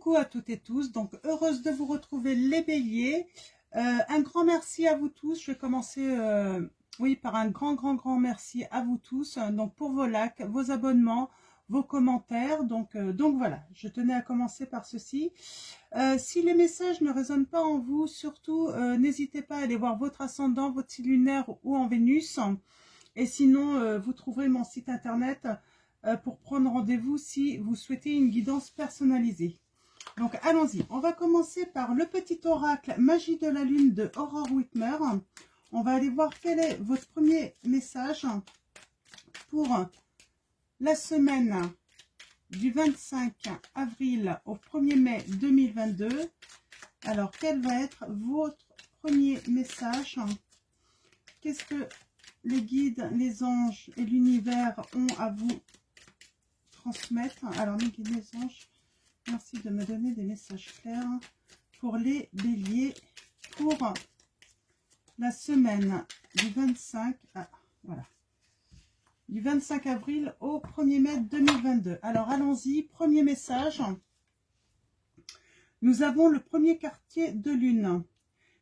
Coucou à toutes et tous, donc heureuse de vous retrouver les béliers. Un grand merci à vous tous. Je vais commencer par un grand merci à vous tous. Donc pour vos likes, vos abonnements, vos commentaires. Donc voilà, je tenais à commencer par ceci. Si les messages ne résonnent pas en vous, surtout n'hésitez pas à aller voir votre ascendant, votre signe lunaire ou en Vénus. Et sinon, vous trouverez mon site internet pour prendre rendez-vous si vous souhaitez une guidance personnalisée. Donc allons-y, on va commencer par le petit oracle Magie de la Lune de Aurore Whitmer. On va aller voir quel est votre premier message pour la semaine du 25 avril au 1er mai 2022. Alors quel va être votre premier message? Qu'est-ce que les guides, les anges et l'univers ont à vous transmettre? Alors mes guides, les anges, merci de me donner des messages clairs pour les béliers pour la semaine du 25 du 25 avril au 1er mai 2022. Alors allons-y, premier message. Nous avons le premier quartier de lune.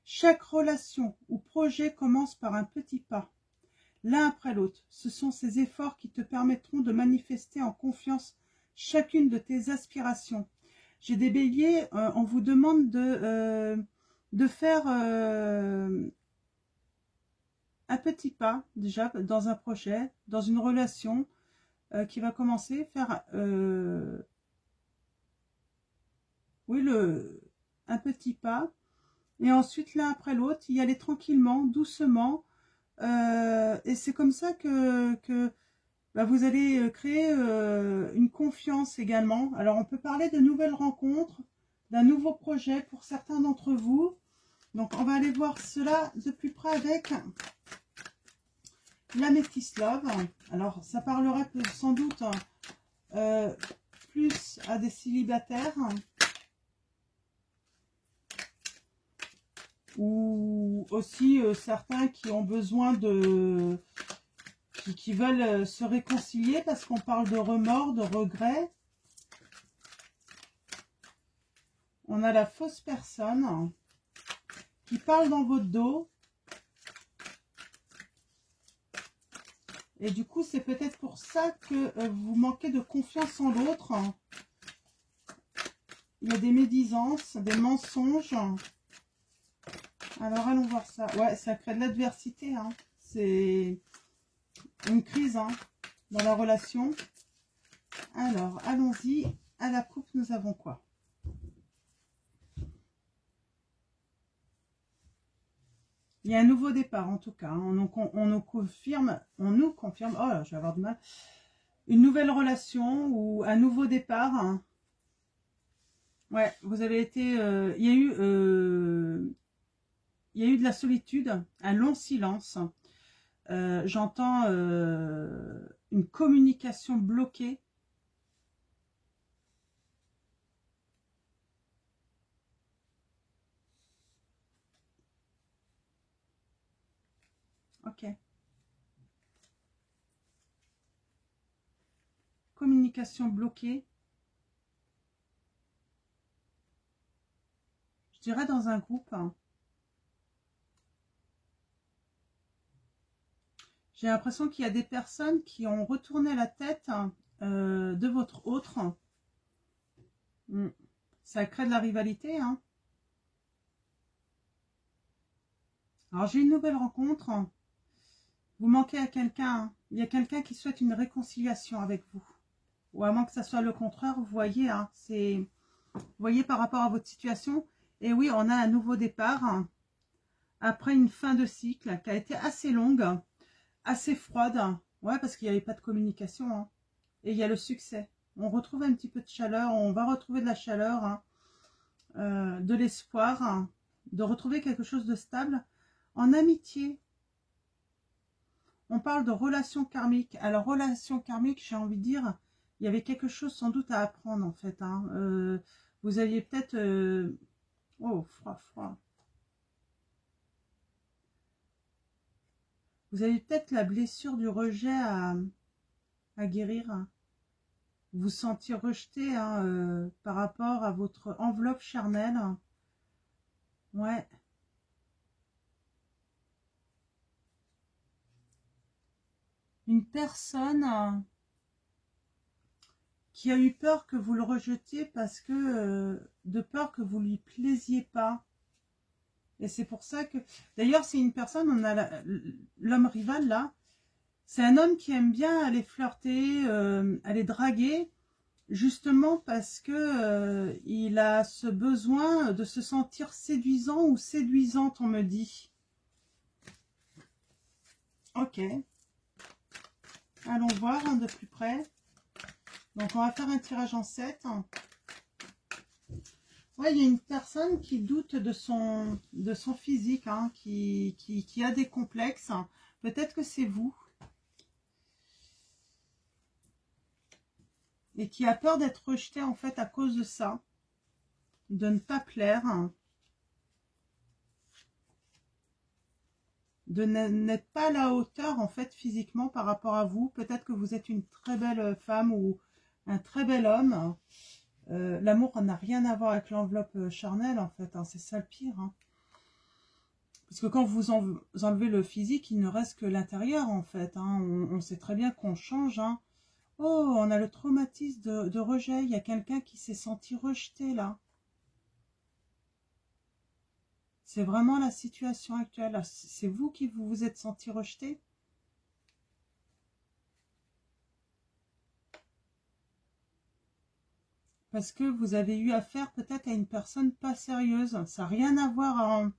Chaque relation ou projet commence par un petit pas, l'un après l'autre. Ce sont ces efforts qui te permettront de manifester en confiance chacune de tes aspirations. J'ai des béliers, on vous demande de faire un petit pas déjà dans un projet, dans une relation qui va commencer, faire un petit pas, et ensuite l'un après l'autre, y aller tranquillement, doucement, et c'est comme ça que vous allez créer une confiance également. Alors on peut parler de nouvelles rencontres, d'un nouveau projet pour certains d'entre vous. Donc on va aller voir cela de plus près avec l'Améthyste Love. Alors ça parlera sans doute plus à des célibataires ou aussi certains qui ont besoin de... qui veulent se réconcilier parce qu'on parle de remords, de regrets. On a la fausse personne qui parle dans votre dos. Et du coup, c'est peut-être pour ça que vous manquez de confiance en l'autre. Il y a des médisances, des mensonges. Alors, allons voir ça. Ouais, ça crée de l'adversité. Hein. C'est une crise dans la relation. Alors, allons-y. À la coupe, nous avons quoi? Il y a un nouveau départ, en tout cas. On nous confirme, oh là, je vais avoir du mal, une nouvelle relation ou un nouveau départ. Ouais, vous avez été... il y a eu de la solitude, un long silence. J'entends une communication bloquée. Ok. Communication bloquée. Je dirais dans un groupe. J'ai l'impression qu'il y a des personnes qui ont retourné la tête de votre autre. Ça crée de la rivalité. Alors j'ai une nouvelle rencontre. Vous manquez à quelqu'un. Il y a quelqu'un qui souhaite une réconciliation avec vous. Ou à moins que ça soit le contraire, vous voyez. Vous voyez par rapport à votre situation. Et oui, on a un nouveau départ. Après une fin de cycle qui a été assez longue. Assez froide. Ouais, parce qu'il n'y avait pas de communication. Et il y a le succès. On retrouve un petit peu de chaleur. On va retrouver de la chaleur. De l'espoir. De retrouver quelque chose de stable. En amitié. On parle de relations karmiques. Alors, relations karmiques, j'ai envie de dire, il y avait quelque chose sans doute à apprendre, en fait. Vous aviez peut-être... Oh, froid. Vous avez peut-être la blessure du rejet à guérir. vous sentir rejeté hein, par rapport à votre enveloppe charnelle. Ouais. Une personne qui a eu peur que vous le rejetiez parce que de peur que vous lui plaisiez pas. Et c'est pour ça que... D'ailleurs, c'est une personne, on a l'homme rival là, c'est un homme qui aime bien aller flirter, aller draguer, justement parce que il a ce besoin de se sentir séduisant ou séduisante, on me dit. Ok. Allons voir de plus près. Donc, on va faire un tirage en 7. Ouais, il y a une personne qui doute de son physique, hein, qui a des complexes. Peut-être que c'est vous. Et qui a peur d'être rejeté, en fait, à cause de ça. De ne pas plaire. De n'être pas à la hauteur, en fait, physiquement, par rapport à vous. Peut-être que vous êtes une très belle femme ou un très bel homme. L'amour n'a rien à voir avec l'enveloppe charnelle, en fait. Hein, c'est ça le pire. Hein. Parce que quand vous enlevez le physique, il ne reste que l'intérieur, en fait. Hein. On sait très bien qu'on change. Hein. Oh, on a le traumatisme de rejet. Il y a quelqu'un qui s'est senti rejeté, là. C'est vraiment la situation actuelle. C'est vous qui vous êtes senti rejeté? Parce que vous avez eu affaire peut-être à une personne pas sérieuse. Ça n'a rien à voir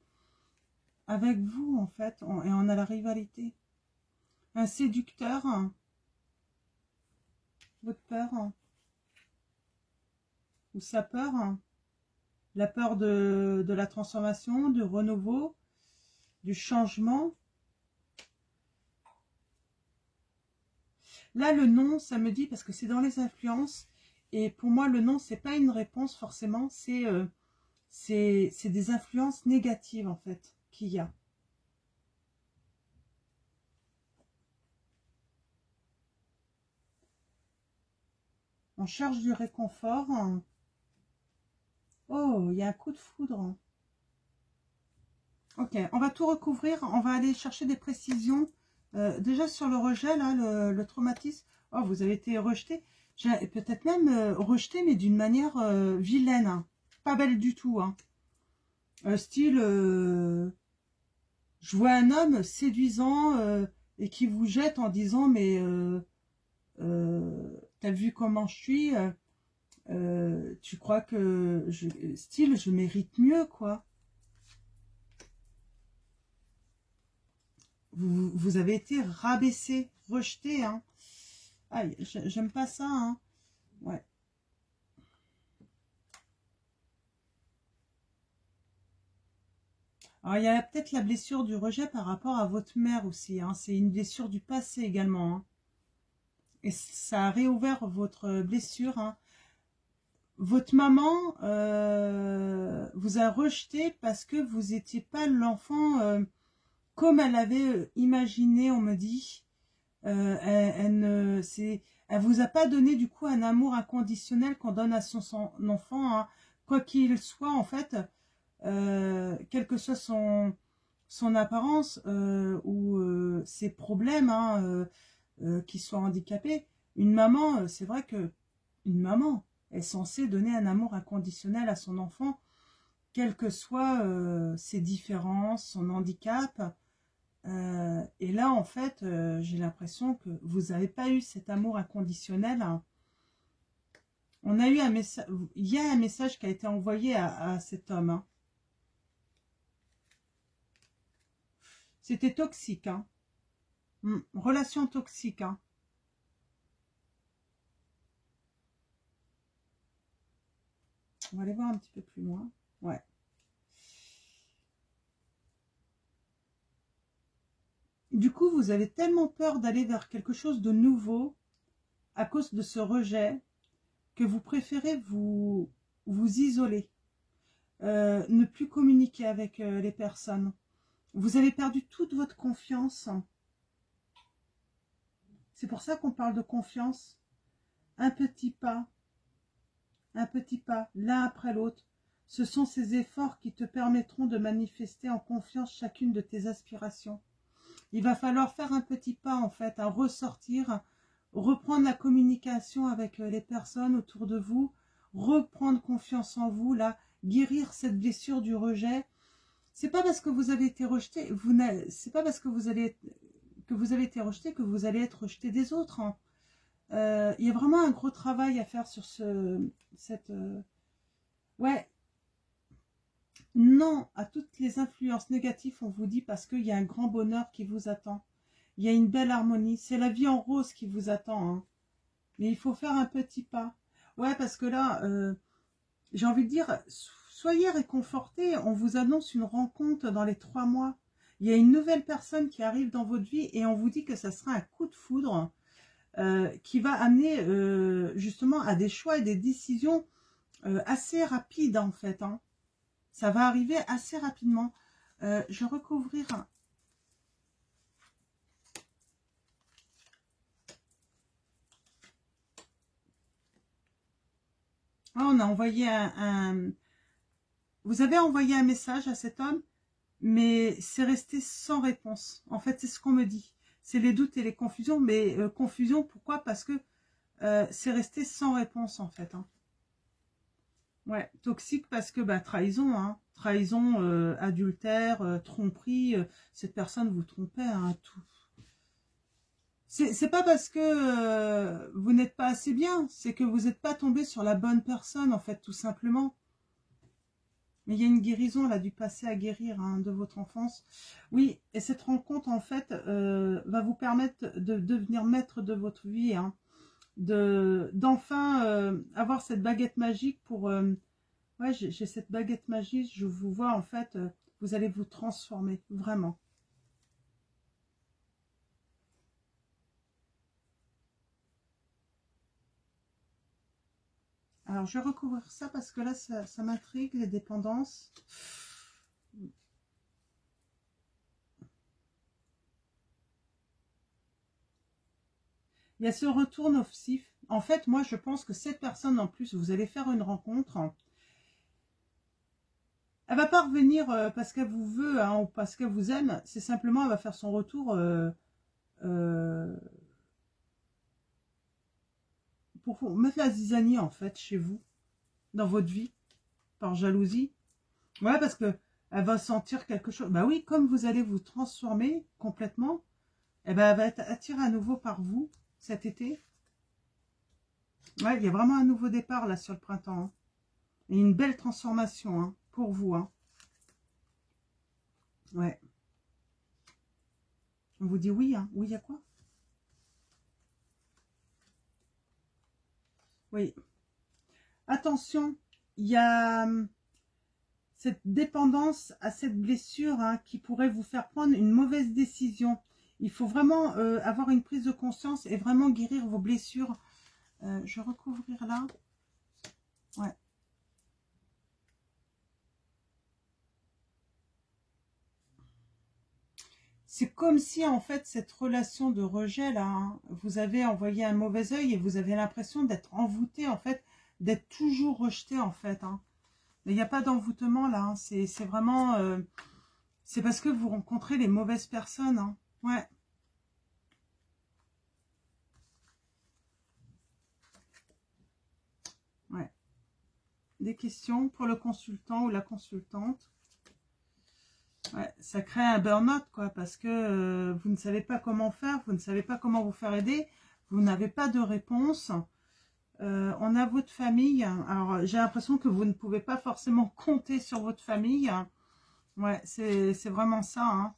avec vous, en fait. Et on a la rivalité. Un séducteur. Votre peur. Ou sa peur. La peur de la transformation, du renouveau, du changement. Là, le non, ça me dit, parce que c'est dans les influences, et pour moi, le non, c'est pas une réponse forcément, c'est des influences négatives, en fait, qu'il y a. On cherche du réconfort. Oh, il y a un coup de foudre. Ok, on va tout recouvrir, on va aller chercher des précisions. Déjà sur le rejet, là, le traumatisme. Oh, vous avez été rejeté. Peut-être même rejeté, mais d'une manière vilaine. Hein. Pas belle du tout. Hein. Style, je vois un homme séduisant et qui vous jette en disant, mais t'as vu comment je suis tu crois que, style, je mérite mieux, quoi. Vous avez été rabaissé, rejeté. Hein. Aïe, j'aime pas ça. Hein. Ouais. Alors, il y a peut-être la blessure du rejet par rapport à votre mère aussi. Hein. C'est une blessure du passé également. Hein. Et ça a réouvert votre blessure. Hein. Votre maman vous a rejeté parce que vous n'étiez pas l'enfant comme elle avait imaginé, on me dit. Elle vous a pas donné du coup un amour inconditionnel qu'on donne à son enfant, hein. Quoi qu'il soit en fait, quelle que soit son apparence ou ses problèmes, hein, qu'il soit handicapé, une maman, c'est vrai que une maman est censée donner un amour inconditionnel à son enfant, quelles que soient ses différences, son handicap. Et là, en fait, j'ai l'impression que vous n'avez pas eu cet amour inconditionnel. Hein. On a eu un message, il y a un message qui a été envoyé à cet homme. Hein. C'était toxique. Hein. Relation toxique. Hein. On va aller voir un petit peu plus loin. Ouais. Du coup, vous avez tellement peur d'aller vers quelque chose de nouveau à cause de ce rejet que vous préférez vous isoler, ne plus communiquer avec les personnes. Vous avez perdu toute votre confiance. C'est pour ça qu'on parle de confiance. un petit pas, l'un après l'autre. Ce sont ces efforts qui te permettront de manifester en confiance chacune de tes aspirations. Il va falloir faire un petit pas, en fait, à ressortir, reprendre la communication avec les personnes autour de vous, reprendre confiance en vous, là, guérir cette blessure du rejet. C'est pas parce que vous avez été rejeté, c'est pas parce que vous avez été rejeté que vous allez être rejeté des autres. Hein. Il y a vraiment un gros travail à faire sur ouais, non à toutes les influences négatives, on vous dit, parce qu'il y a un grand bonheur qui vous attend. Il y a une belle harmonie. C'est la vie en rose qui vous attend. Hein. Mais il faut faire un petit pas. Ouais, parce que là, j'ai envie de dire, soyez réconfortés. On vous annonce une rencontre dans les 3 mois. Il y a une nouvelle personne qui arrive dans votre vie et on vous dit que ça sera un coup de foudre qui va amener justement à des choix et des décisions assez rapides, en fait. Hein. Ça va arriver assez rapidement. Je vais recouvrir... Ah, on a envoyé Vous avez envoyé un message à cet homme, mais c'est resté sans réponse. En fait, c'est ce qu'on me dit. C'est les doutes et les confusions, mais confusion, pourquoi? Parce que c'est resté sans réponse, en fait. Hein. Ouais, toxique parce que, bah, trahison, hein. Trahison, adultère, tromperie, cette personne vous trompait, hein, tout. C'est pas parce que vous n'êtes pas assez bien, c'est que vous n'êtes pas tombé sur la bonne personne, en fait, tout simplement. Mais il y a une guérison, là, du passé à guérir, hein, de votre enfance. Oui, et cette rencontre, en fait, va vous permettre de devenir maître de votre vie, hein, d'enfin avoir cette baguette magique pour... ouais, j'ai cette baguette magique, je vous vois, en fait, vous allez vous transformer, vraiment. Alors, je vais recouvrir ça parce que là, ça m'intrigue, les dépendances. Il y a ce retour nocif. En fait, moi, je pense que cette personne, en plus, vous allez faire une rencontre. Elle va pas revenir parce qu'elle vous veut, hein, ou parce qu'elle vous aime. C'est simplement, elle va faire son retour euh, pour mettre la zizanie, en fait, chez vous, dans votre vie, par jalousie. Ouais, parce que elle va sentir quelque chose. Bah oui, comme vous allez vous transformer complètement, eh ben, elle va être attirée à nouveau par vous cet été. Ouais, il y a vraiment un nouveau départ là sur le printemps. Hein. Et une belle transformation hein, pour vous. Hein. Ouais. On vous dit oui. Hein. Oui, il y a quoi? Oui. Attention, il y a cette dépendance à cette blessure hein, qui pourrait vous faire prendre une mauvaise décision. Il faut vraiment avoir une prise de conscience et vraiment guérir vos blessures. Je vais recouvrir là. Ouais. C'est comme si, en fait, cette relation de rejet, là, hein, vous avez envoyé un mauvais œil et vous avez l'impression d'être envoûté, en fait, d'être toujours rejeté, en fait. Hein. Mais il n'y a pas d'envoûtement, là. Hein. C'est vraiment... c'est parce que vous rencontrez les mauvaises personnes. Hein. Ouais. Ouais. Des questions pour le consultant ou la consultante. Ouais, ça crée un burn-out, quoi, parce que vous ne savez pas comment faire, vous ne savez pas comment vous faire aider, vous n'avez pas de réponse. On a votre famille. Alors, j'ai l'impression que vous ne pouvez pas forcément compter sur votre famille. Ouais, c'est vraiment ça. Hein.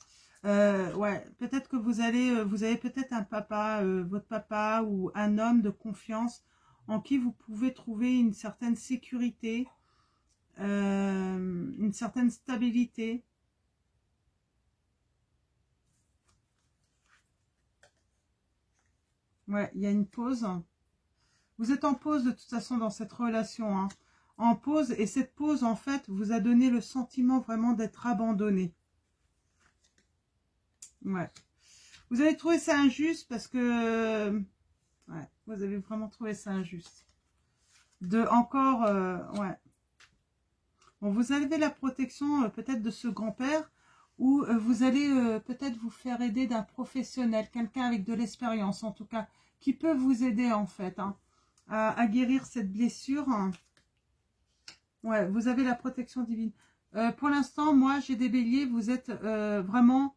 Ouais, peut-être que vous avez peut-être un papa, votre papa ou un homme de confiance en qui vous pouvez trouver une certaine sécurité, une certaine stabilité. Ouais, il y a une pause. Vous êtes en pause de toute façon dans cette relation. Hein. En pause. Et cette pause, en fait, vous a donné le sentiment vraiment d'être abandonné. Ouais. Vous allez trouver ça injuste parce que... ouais. Vous avez vraiment trouvé ça injuste. De encore, ouais. Bon, vous avez la protection peut-être de ce grand-père, ou vous allez peut-être vous faire aider d'un professionnel, quelqu'un avec de l'expérience en tout cas, qui peut vous aider en fait hein, à guérir cette blessure. Ouais, vous avez la protection divine. Pour l'instant, moi j'ai des béliers, vous êtes vraiment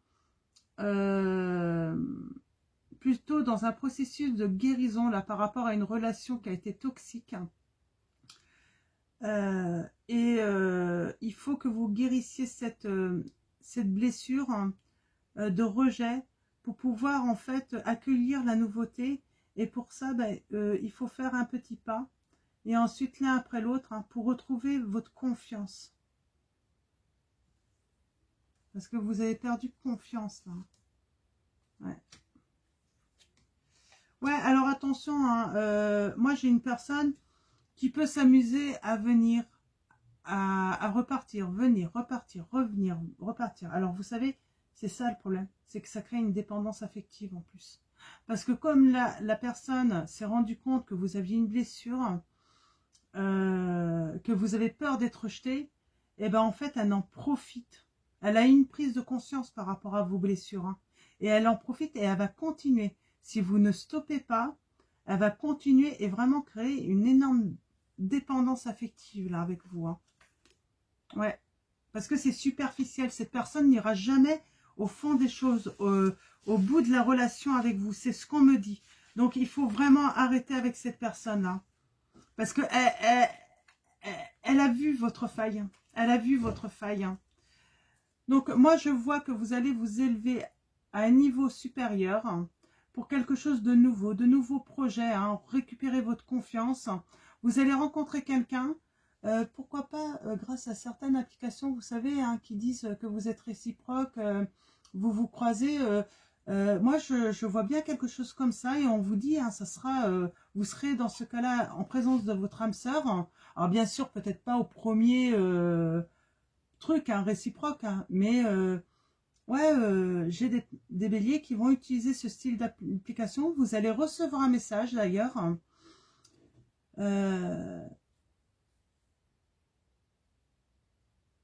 plutôt dans un processus de guérison là par rapport à une relation qui a été toxique. Il faut que vous guérissiez cette blessure de rejet pour pouvoir en fait accueillir la nouveauté. Et pour ça, il faut faire un petit pas et ensuite l'un après l'autre hein, pour retrouver votre confiance. Parce que vous avez perdu confiance là. Ouais. Ouais, alors attention, hein, moi j'ai une personne qui peut s'amuser à venir, à repartir, venir, repartir, revenir, repartir. Alors vous savez, c'est ça le problème, c'est que ça crée une dépendance affective en plus. Parce que comme la personne s'est rendue compte que vous aviez une blessure, que vous avez peur d'être rejeté, et ben en fait elle en profite. Elle a une prise de conscience par rapport à vos blessures. Hein, et elle en profite et elle va continuer. Si vous ne stoppez pas, elle va continuer et vraiment créer une énorme dépendance affective là avec vous. Hein. Ouais, parce que c'est superficiel. Cette personne n'ira jamais au fond des choses, au bout de la relation avec vous. C'est ce qu'on me dit. Donc il faut vraiment arrêter avec cette personne-là. Parce que elle a vu votre faille. Elle a vu votre faille. Donc moi je vois que vous allez vous élever à un niveau supérieur pour quelque chose de nouveaux projets, hein, récupérer votre confiance. Vous allez rencontrer quelqu'un, pourquoi pas grâce à certaines applications, vous savez, hein, qui disent que vous êtes réciproque, vous vous croisez. Moi, je vois bien quelque chose comme ça et on vous dit, hein, ça sera, vous serez dans ce cas-là en présence de votre âme sœur. Alors bien sûr, peut-être pas au premier truc, hein, réciproque, hein, mais ouais, j'ai des béliers qui vont utiliser ce style d'application. Vous allez recevoir un message d'ailleurs.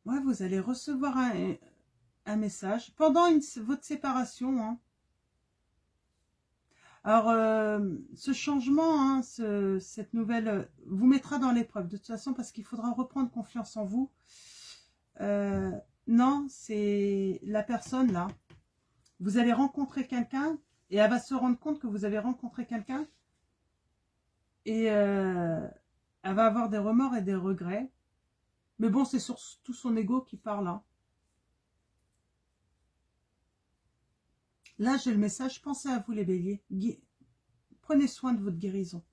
Ouais, vous allez recevoir un message pendant votre séparation. Hein. Alors, ce changement, hein, cette nouvelle, vous mettra dans l'épreuve de toute façon parce qu'il faudra reprendre confiance en vous. Non, c'est la personne là. Vous allez rencontrer quelqu'un et elle va se rendre compte que vous avez rencontré quelqu'un et elle va avoir des remords et des regrets. Mais bon, c'est surtout son ego qui parle là. Là, j'ai le message, pensez à vous les béliers. Prenez soin de votre guérison.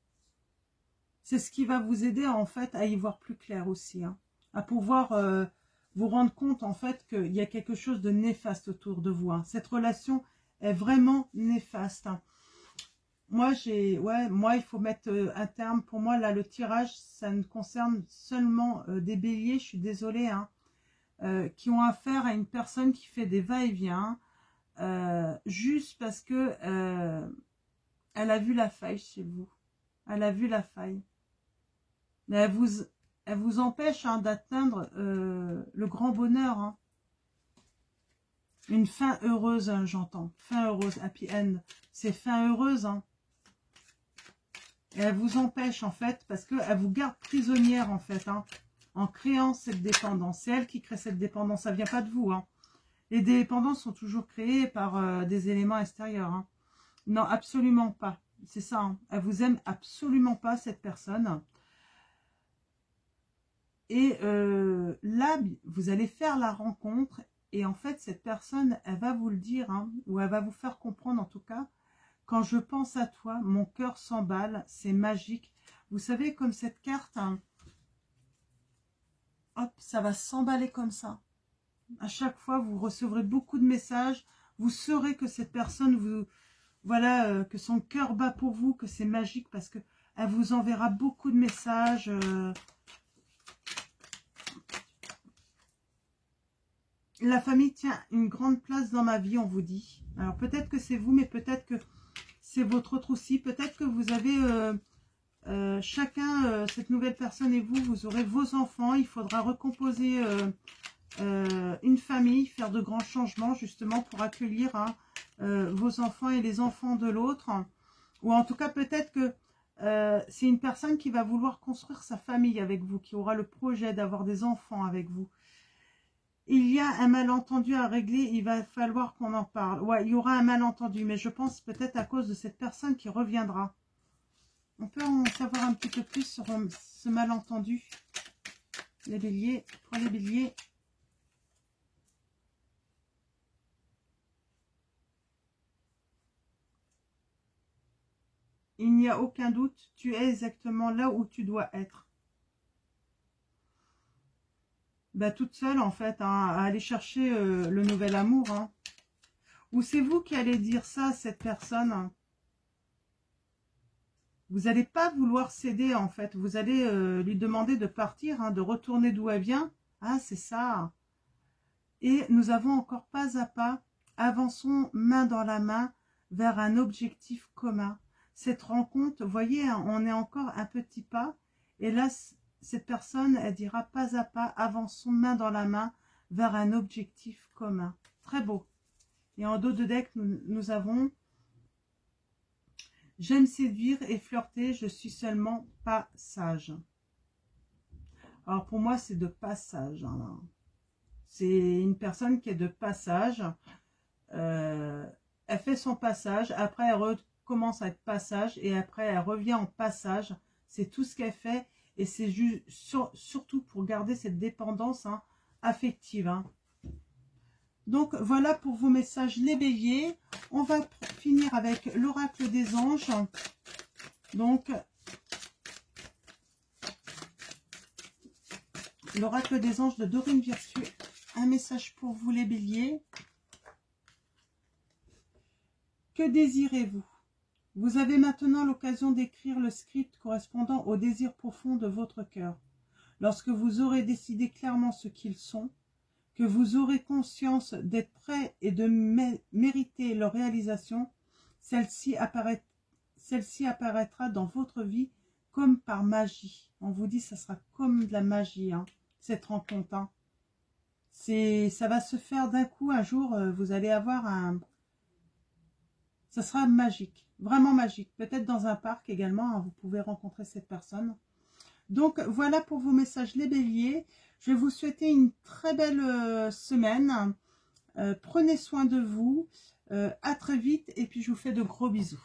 C'est ce qui va vous aider en fait à y voir plus clair aussi. Hein, à pouvoir vous rendre compte en fait qu'il y a quelque chose de néfaste autour de vous. Hein. Cette relation est vraiment néfaste. Hein. Moi, il faut mettre un terme. Pour moi, là, le tirage, ça ne concerne seulement des béliers, je suis désolée, hein, qui ont affaire à une personne qui fait des va-et-vient, juste parce que elle a vu la faille chez vous. Elle a vu la faille. Mais elle vous empêche hein, d'atteindre le grand bonheur. Hein. Une fin heureuse, hein, j'entends. Fin heureuse, happy end. C'est fin heureuse. Hein. Et elle vous empêche en fait, parce qu'elle vous garde prisonnière en fait, hein, en créant cette dépendance. C'est elle qui crée cette dépendance, ça ne vient pas de vous. Hein. Les dépendances sont toujours créées par des éléments extérieurs. Hein. Non, absolument pas. C'est ça, hein. Elle vous aime absolument pas, cette personne. Et là, vous allez faire la rencontre. Et en fait, cette personne, elle va vous le dire, hein, ou elle va vous faire comprendre en tout cas, quand je pense à toi, mon cœur s'emballe, c'est magique. Vous savez, comme cette carte, hein, hop, ça va s'emballer comme ça. À chaque fois, vous recevrez beaucoup de messages. Vous saurez que cette personne, voilà, que son cœur bat pour vous, que c'est magique parce que elle vous enverra beaucoup de messages. La famille tient une grande place dans ma vie, on vous dit. Alors peut-être que c'est vous, mais peut-être que c'est votre autre aussi. Peut-être que vous avez chacun, cette nouvelle personne et vous, vous aurez vos enfants. Il faudra recomposer une famille, faire de grands changements justement pour accueillir vos enfants et les enfants de l'autre. Ou en tout cas, peut-être que c'est une personne qui va vouloir construire sa famille avec vous, qui aura le projet d'avoir des enfants avec vous. Il y a un malentendu à régler, il va falloir qu'on en parle. Ouais, il y aura un malentendu, mais je pense peut-être à cause de cette personne qui reviendra. On peut en savoir un petit peu plus sur ce malentendu. Les béliers, pour les béliers. Il n'y a aucun doute, tu es exactement là où tu dois être. Bah, toute seule en fait, à aller chercher le nouvel amour. Ou c'est vous qui allez dire ça à cette personne. Vous n'allez pas vouloir céder en fait. Vous allez lui demander de partir, de retourner d'où elle vient. Ah, c'est ça. Et nous avons encore pas à pas, avançons main dans la main vers un objectif commun. Cette rencontre, vous voyez, on est encore un petit pas. Et là, cette personne, elle dira pas à pas, avançons main dans la main vers un objectif commun. Très beau. Et en dos de deck, nous avons « J'aime séduire et flirter, je suis seulement pas sage ». Alors pour moi, c'est de passage. C'est une personne qui est de passage. Elle fait son passage, après elle recommence à être passage et après elle revient en passage. C'est tout ce qu'elle fait. Et c'est surtout pour garder cette dépendance affective. Donc voilà pour vos messages les béliers. On va finir avec l'oracle des anges. Donc l'oracle des anges de Dorine Virtue. Un message pour vous les béliers. Que désirez-vous? Vous avez maintenant l'occasion d'écrire le script correspondant au désir profond de votre cœur. Lorsque vous aurez décidé clairement ce qu'ils sont, que vous aurez conscience d'être prêt et de mériter leur réalisation, celle-ci apparaîtra dans votre vie comme par magie. On vous dit ça sera comme de la magie, cette rencontre. Ça va se faire d'un coup, un jour, vous allez avoir ça sera magique, vraiment magique. Peut-être dans un parc également, vous pouvez rencontrer cette personne. Donc voilà pour vos messages les béliers. Je vais vous souhaiter une très belle semaine. Prenez soin de vous. À très vite et puis je vous fais de gros bisous.